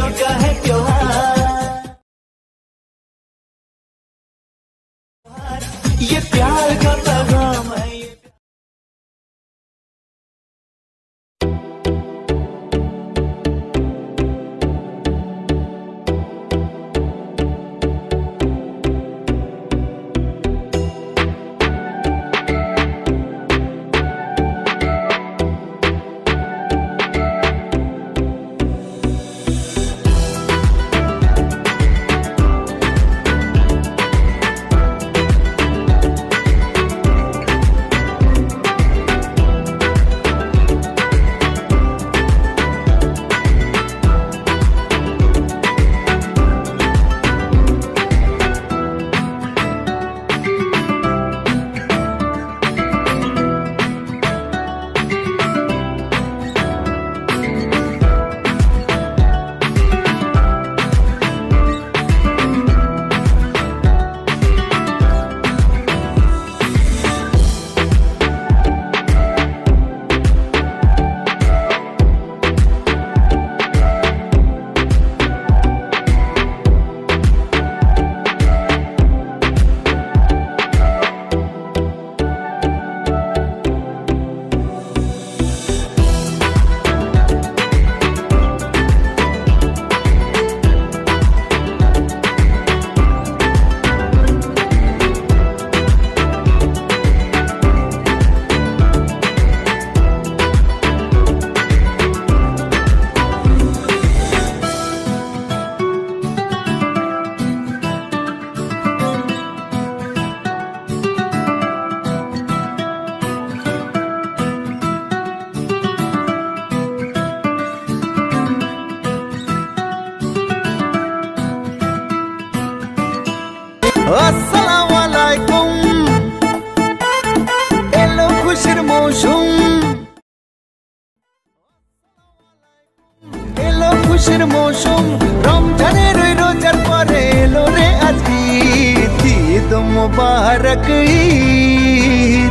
खुशियों का है त्योहार, ये प्यार का पैगाम है। अस्सलामुअलैकुम एलो खुशिर मौसुम, एलो खुशिर मौसुम रमजाনের ওই রোজার পরে এলো রে আজ ঈদ, ঈদ মুবারক ঈদ।